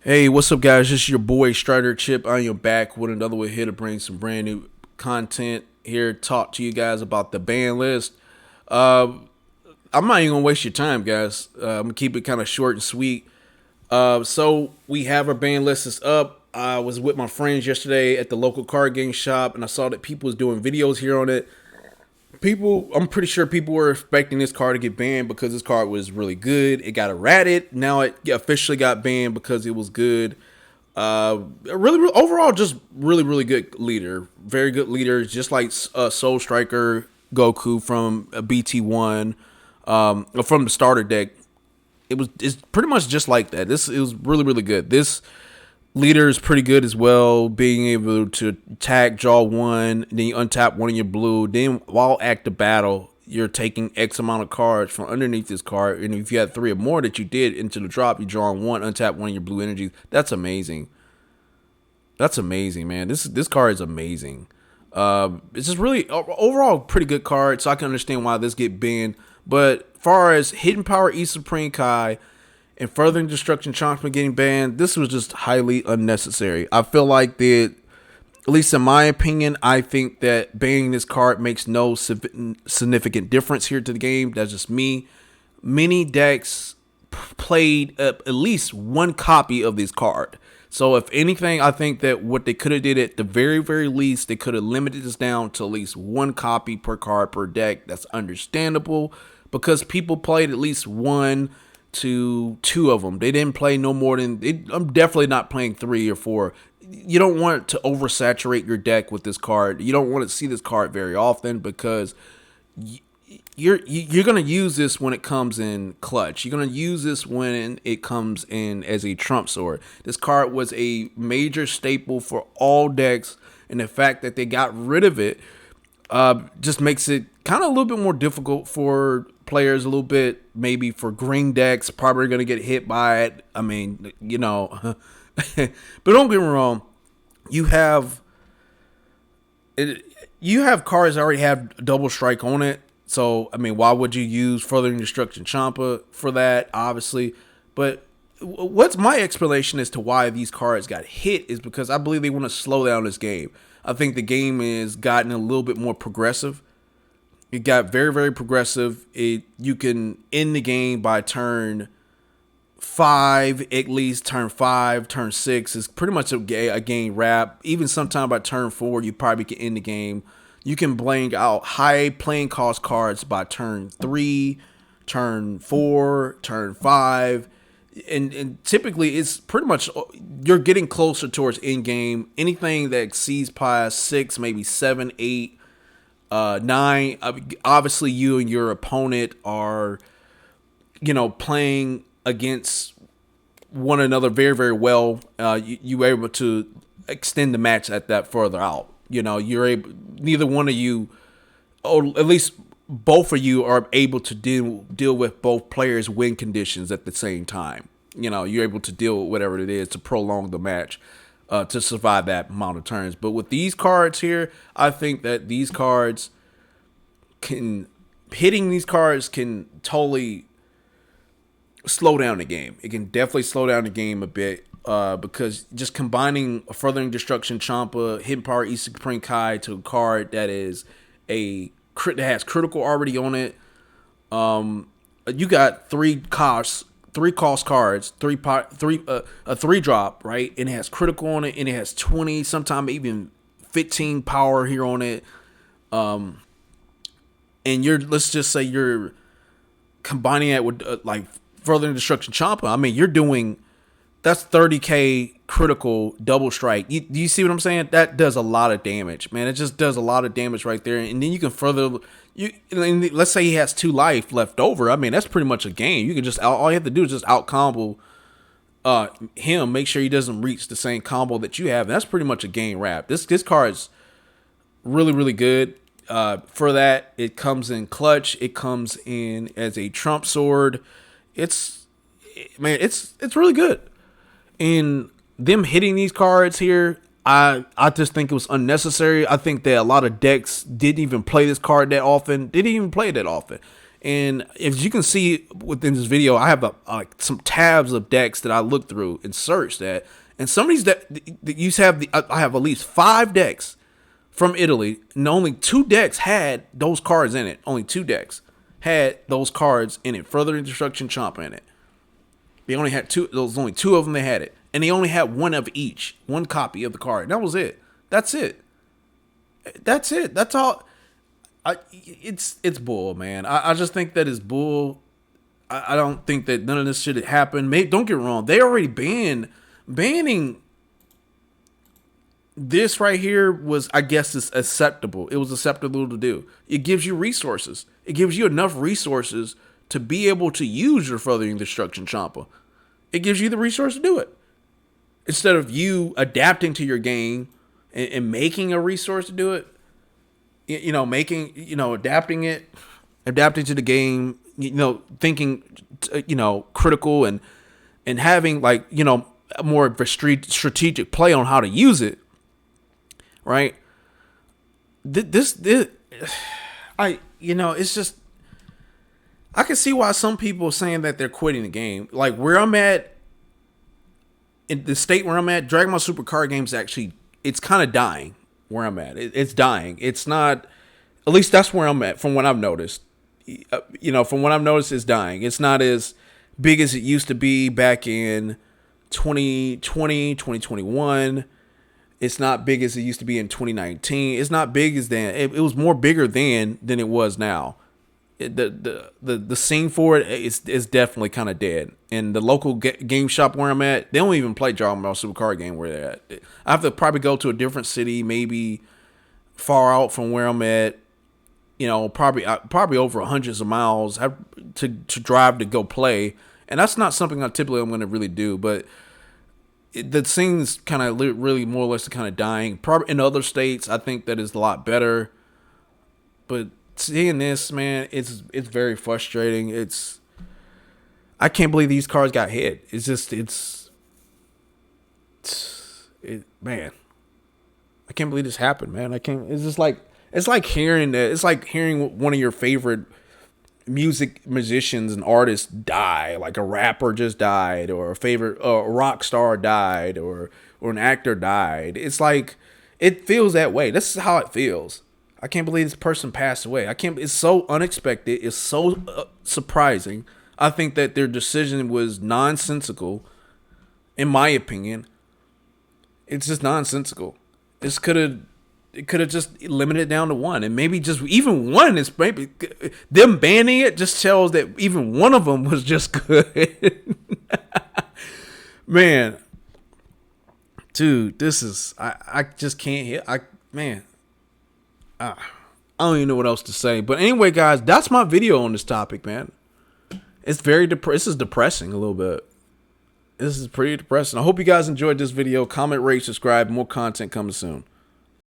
Hey, what's up, guys? This is your boy Strider Chip. I am back with another one here to bring some brand new content here. Talk to you guys about the ban list. Uh, I'm not even gonna waste your time, guys. I'm gonna keep it kind of short and sweet. So we have our ban list is up. I was with my friends yesterday at the local card game shop, and I saw that people was doing videos here on it. I'm pretty sure people were expecting this card to get banned because this card was really good. It got errated. Now it officially got banned because it was good. Overall, just really good leader. Very good leader, just like Soul Striker Goku from BT1, from the starter deck. It's pretty much just like that. It was really good. This leader is pretty good as well, being able to attack, draw one, then you untap one of your blue. Then while active battle, you're taking X amount of cards from underneath this card, and if you had three or more that you did into the drop, you draw one, untap one of your blue energies. That's amazing. That's amazing, man. This card is amazing. It's just really overall pretty good card, so I can understand why this get banned. But far as Hidden Power E Supreme Kai and Furthering Destruction Chomsman getting banned, this was just highly unnecessary. I feel like that, at least in my opinion, I think that banning this card makes no significant difference here to the game. That's just me. Many decks played at least one copy of this card. So if anything, I think that what they could have did at the very least, they could have limited this down to at least one copy per card per deck. That's understandable because people played at least one to two of them. They didn't play no more than I'm definitely not playing three or four. You don't want to oversaturate your deck with this card. You don't want to see this card very often because you're gonna use this when it comes in clutch. You're gonna use this when it comes in as a trump sword. This card was a major staple for all decks, and the fact that they got rid of it just makes it kind of a little bit more difficult for players. A little bit maybe for green decks, probably gonna get hit by it. I mean, but don't get me wrong. You have cards that already have double strike on it. So, I mean, why would you use Furthering Destruction Champa for that, obviously? But what's my explanation as to why these cards got hit is because I believe they want to slow down this game. I think the game has gotten a little bit more progressive. It got very progressive. You can end the game by turn 5, at least turn 5, turn 6 is pretty much a game wrap. Even sometime by turn 4, you probably can end the game. You can blank out high playing cost cards by turn 3, turn 4, turn 5. And typically it's pretty much you're getting closer towards end game. Anything that exceeds past 6, maybe 7, 8, 9. Obviously you and your opponent are, playing against one another very well. You were able to extend the match at that further out. You're able, neither one of you, or at least both of you, are able to deal with both players' win conditions at the same time. You're able to deal with whatever it is to prolong the match, to survive that amount of turns. But with these cards here, I think that hitting these cards can totally slow down the game. It can definitely slow down the game a bit. Because just combining a Furthering Destruction Champa, Hidden Power E Supreme Kai to a card that is that has critical already on it. You got three cost cards, a 3-drop, right? And it has critical on it, and it has 20, sometimes even 15 power here on it. And let's just say you're combining it with like Furthering Destruction Champa. I mean, you're doing. That's 30k critical double strike. You see what I'm saying? That does a lot of damage, man. It just does a lot of damage right there. And then you can let's say he has 2 life left over. I mean, that's pretty much a game. You can just all you have to do is just out combo him. Make sure he doesn't reach the same combo that you have. And that's pretty much a game wrap. This card's really good. For that, it comes in clutch. It comes in as a trump sword. It's really good. And them hitting these cards here, I just think it was unnecessary. I think that a lot of decks didn't even play this card that often. They didn't even play it that often. And as you can see within this video, I have like some tabs of decks that I looked through and searched at. And some of these that you have, I have at least 5 decks from Italy, and only 2 decks had those cards in it. Only 2 decks had those cards in it. Further Destruction Champa in it. They only had 2. There was only 2 of them that had it, and they only had 1 of each, 1 copy of the card. And that was it. That's it. That's it. That's all. It's bull, man. I just think that is bull. I don't think that none of this should happen. Don't get me wrong. They already banning this right here was, I guess, is acceptable. It was acceptable to do. It gives you resources. It gives you enough resources to be able to use your Furthering Destruction Champa. It gives you the resource to do it. Instead of you adapting to your game and making a resource to do it, adapting to the game, thinking, critical and having more of a strategic play on how to use it. Right. It's just, I can see why some people are saying that they're quitting the game. Like where I'm at, in the state where I'm at, Dragon Ball Super card games actually, it's kind of dying where I'm at. It's dying. It's not, at least that's where I'm at from what I've noticed. From what I've noticed, it's dying. It's not as big as it used to be back in 2020, 2021. It's not big as it used to be in 2019. It's not big as then. It was more bigger than it was now. The scene for it is definitely kind of dead. And the local game shop where I'm at, they don't even play Dragon Ball Super card game where they're at. I have to probably go to a different city, maybe far out from where I'm at. Probably over hundreds of miles to drive to go play. And that's not something I'm going to really do, but the scene's kind of really more or less kind of dying. Probably in other states, I think that is a lot better. But seeing this, man, it's very frustrating. I can't believe these cards got hit. Man, I can't believe this happened, man. It's like hearing one of your favorite musicians and artists die, like a rapper just died, or a rock star died, or an actor died. It's like, it feels that way. This is how it feels. I can't believe this person passed away. It's so unexpected. It's so surprising. I think that their decision was nonsensical, in my opinion. It's just nonsensical. It could have just limited it down to 1, and maybe just even 1 is maybe them banning it just tells that even one of them was just good. Man, dude, this is, I just can't hit. I don't even know what else to say. But anyway, guys, that's my video on this topic, man. It's very this is depressing a little bit. This is pretty depressing. I hope you guys enjoyed this video. Comment, rate, subscribe. More content coming soon.